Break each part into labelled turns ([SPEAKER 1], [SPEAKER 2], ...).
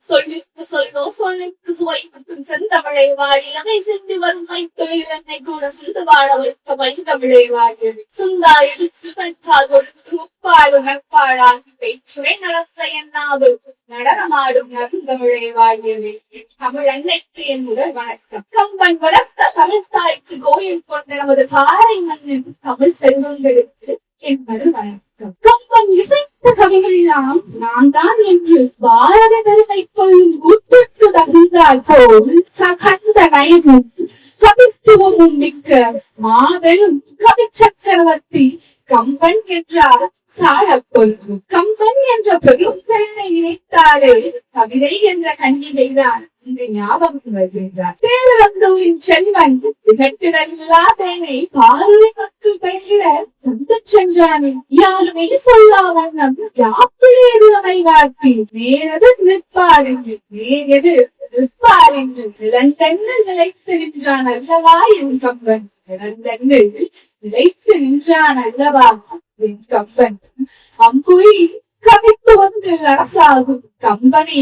[SPEAKER 1] சொல்லிற்கு சொல்லோ சொல்லிற்கு சுவை மற்றும் செந்தமிழை வாழி அதை சிந்தி வரும் மைத்தொழிலென்னை கூட சிந்து வாழ வைத்த மைந்தமிழை வாழி சுந்தா எடுத்து தற்கால் கொடுத்து முப்பாடு நற்பாழாகி பேச்சுரை நடத்த என்னாவில் நடனமாடும் நருந்தமிழை வாழியவே தமிழ் அன்னைக்கு என் முதல் வணக்கம். கம்பன் வளர்த்த தமிழ் தாய்க்கு கோயில் கொண்ட நமது காரை மண்ணின் தமிழ் செல்வங்களுக்கு என்பது வணக்கம். கம்பன் இசைத்த கவிகளெல்லாம் நான் தான் என்று பாரத பெருமை கொள்ளும் கூட்டுக்கு தகுந்தால் போல் சகந்த நயமும் கவித்துவமும் மிக்க மாபெரும் கவி சக்கரவர்த்தி கம்பன் என்றால் சாழப்பொருள். கம்பன் என்ற பெரும் பெயரை நினைத்தாலே கவிதை என்ற கண்ணிகைதான் இங்கு ஞாபகம் வருகின்றார். பேரளந்தூரின் செல்வன் திகட்டிடவில்லா தேனை பாரதி மக்கள் பெயரிட தந்து சென்றானே யாருமே சொல்லா வண்ணம் யாப்பிலேது அமை காட்டி நேரது நிற்பார் என்று நேரது நிற்பார் என்று நிலந்தென்னு நிலைத்து நின்றான் அல்லவா என் கம்பன். நிலந்தென்னு நிலைத்து நின்றான் அல்லவா என் கம்பன். அம்புலி கவித்துவத்தில் அரசாகும் கம்பனை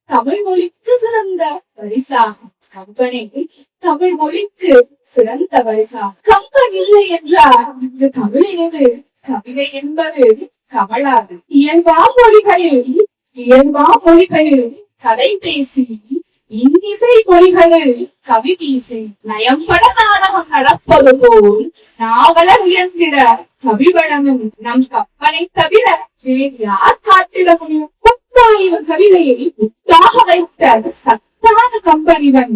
[SPEAKER 1] தமிழ் மொழிக்கு சிறந்த பரிசாகும். கம்பனை தமிழ் மொழிக்கு சிறந்த பரிசாகும். கம்பன் இல்லை என்றால் இங்கு தமிழினது கவிதை என்பது கமலாது. இயல்பா மொழிகளில் கதை பேசி இன்னிசை மொழிகளில் கவி வீசி நயம்பட நாடகம் நடப்பது போல் நாவலர் உயர்ந்திட கவிவளமும் நம் கம்பனை தவிர வேறு யார் காட்டிட முடியும்? புத்தாய்வு கவிதையை புத்தாக வைத்த சத்தான கம்பனிவன்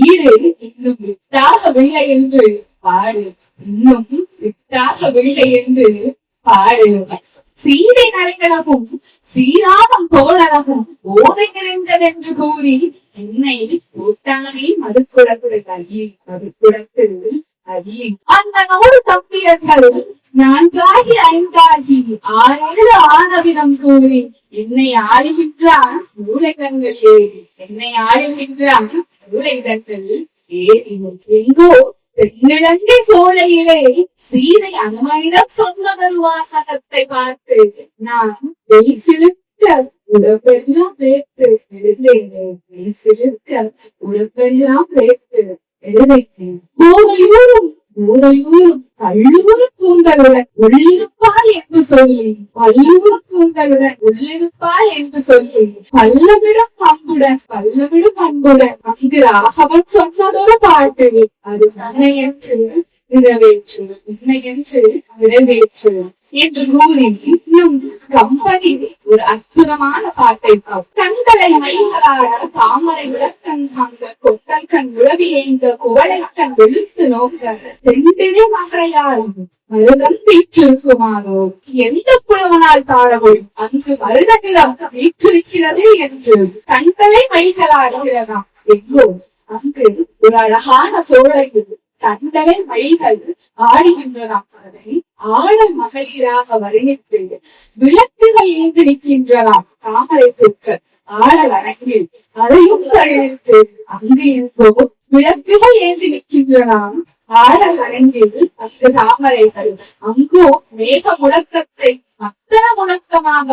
[SPEAKER 1] ஈடு இன்னும் விட்டாகவில்லை என்று பாடு. இன்னும் விட்டாகவில்லை என்று பாடு. சீதை நடைகளவும் ஸ்ரீராமம் தோழரகும் ஓதை நிறைந்ததென்று கூறி என்னை கூட்டானே மதுக்குடத்தில் அள்ளி அந்த நோடு தம்பியர்கள் 4 5 6 ஆனவிதம் கூறி என்னை ஆளுகின்றான் மூளைதங்கள் ஏறி. என்னை ஆளுகின்றான் மூளைதங்கள் ஏறி. எங்கோ தென்னிழங்கை சோலையிலே சீதை அனுமனிடம் சொன்னதொரு வாசகத்தை பார்த்து நான் சிலுக்க உடம்பெல்லாம் வேர்த்து எழுந்தேனே. சிலுக்க உடம்பெல்லாம் வேர்த்து எழுந்தேன். போதையூரும் கல்லூரு கூந்தலுடன் உள்ளிருப்பாள் என்று சொல்லி பல்லூரு கூந்தலுடன் உள்ளிருப்பாள் என்று சொல்லி பல்லவிடும் அன்புடன் அங்கு ராகவன் சொன்னதொரு பாட்டு அது சனை என்று நிறைவேற்று உண்மை என்று நிறைவேற்று என்று கூறி இன்னும் கம்பனி ஒரு அற்புதமான பாட்டை கண்களை மைகளாட தாமரை விளக்கன் தாங்க கொட்டல் கண் உழவி ஏங்க குவளை கண் வெளுத்து நோக்க தென்தினை மகரையால் மருதம் வீற்றிருக்குமானோ எந்த புலவனால் தாழமொழி அங்கு மருத நிலம் வீற்றிருக்கிறது என்று கண்களை மைகளாடுகிறதாம். எங்கோ அங்கு ஒரு அழகான சோழையில் கண்களை மயில்கள் ஆடுகின்றதாம். அதை ஆடல் மகளிராக வர்ணித்து விளக்குகள் ஏந்து நிற்கின்றதாம். தாமரை பூக்கள் ஆடல் அரங்கில் அதையும் வர்ணித்து அங்கு இருந்தோ விளக்குகள் ஏந்தி நிற்கின்றதாம். ஆடல் அரங்கில் அங்கு தாமரைகள் அங்கோ மேக முழக்கத்தை மத்தள முழக்கமாக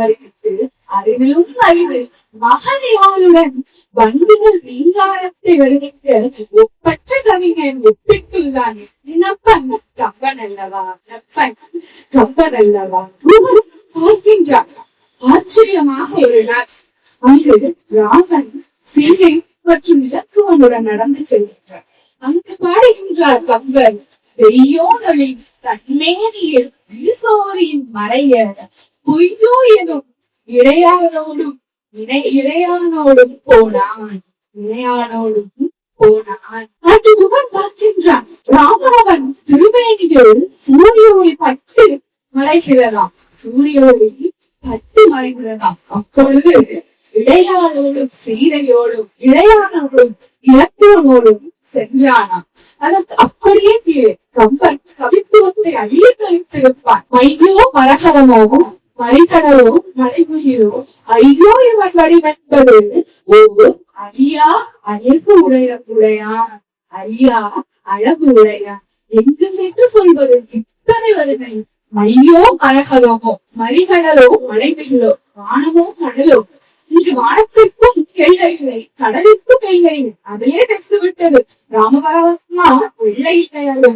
[SPEAKER 1] வர்ணித்து அரிதிலும் அரிது மகனையாளுடன் வண்டுகள் வீங்காரத்தை வருகின்ற ஒப்பற்ற கவிஞன் ஒப்பிட்டுள்ளான். நப்பன் கம்பன் அல்லவா பார்க்கின்றான். ஆச்சரியமாக ஒரு நாள் அங்கு ராமன் சீதை மற்றும் இலக்குவனுடன் நடந்து செல்கின்றார். அங்கு பாடுகின்றார் கம்பன். பெய்யோனொளி தன்மேனியில் விரிசோரியின் மறைய பொய்யோ எனும் இளையானோடும் போனான். அட்டுமுகன் பார்க்கின்றான். ராமனவன் திருமேனியில் சூரிய ஒளி பட்டு மறைகிறதாம். அப்பொழுது இளையானோடும் சீதையோடும் இளையானோடும் இலக்குவனோடும் சென்றானாம். அதற்கு அப்படியே கீழே கம்பன் கவித்துவத்தை அள்ளி தெளித்திருப்பான். மையோ மரகதமோ மறைக்கடலோ மலைமுயிலோ ஐயோ இவன் வடிவென்பது அழியா அழகு உடையான் ஐயா அழகு உடையா எங்கு சென்று சொல்வது இத்தனை வருகை. மையோ மரகதமோ மறிகடலோ மலைவில்லோ வானமோ கடலோ, இங்கு வானத்திற்கும் எல்லை இல்லை, கடலுக்கும் எல்லை இல்லை. அதிலே தெரிந்து விட்டது ராமபரமாத்மா வெள்ளை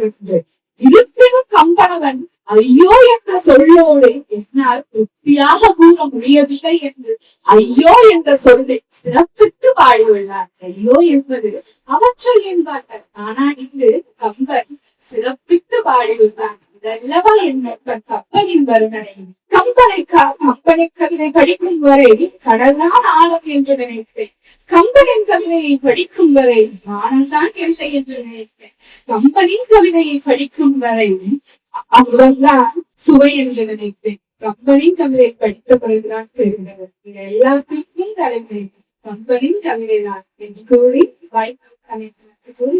[SPEAKER 1] விட்டது. இருப்பினும் கம்பளவன் ஐயோ என்ற சொல்லோடு என்னால் திருப்தியாக கூற முடியவில்லை என்று ஐயோ என்ற சொல்லை சிறப்பித்து பாடியுள்ளார். ஐயோ என்பது அவற்றல் என்பார்கள், ஆனால் இங்கு கம்பன் சிறப்பித்து பாடியுள்ளார். இதல்லவா என்ன கம்பனின் வருணனை. கம்பனை கவிதை படிக்கும் வரை கடல்தான் ஆழம் என்று நினைத்தேன். கம்பனின் கவிதையை படிக்கும் வரை வானம்தான் எல்லை என்று நினைத்தேன். கம்பனின் கவிதையை படிக்கும் வரை அமுதம்தான் சுவை என்று நினைத்தேன். கம்பனின் கவிதை படித்த பிறகுதான் தெரிந்தது இது எல்லாத்திற்கும் தலைமை கம்பனின் கவிதைதான் என்று கூறி வாய்ப்பு கூறி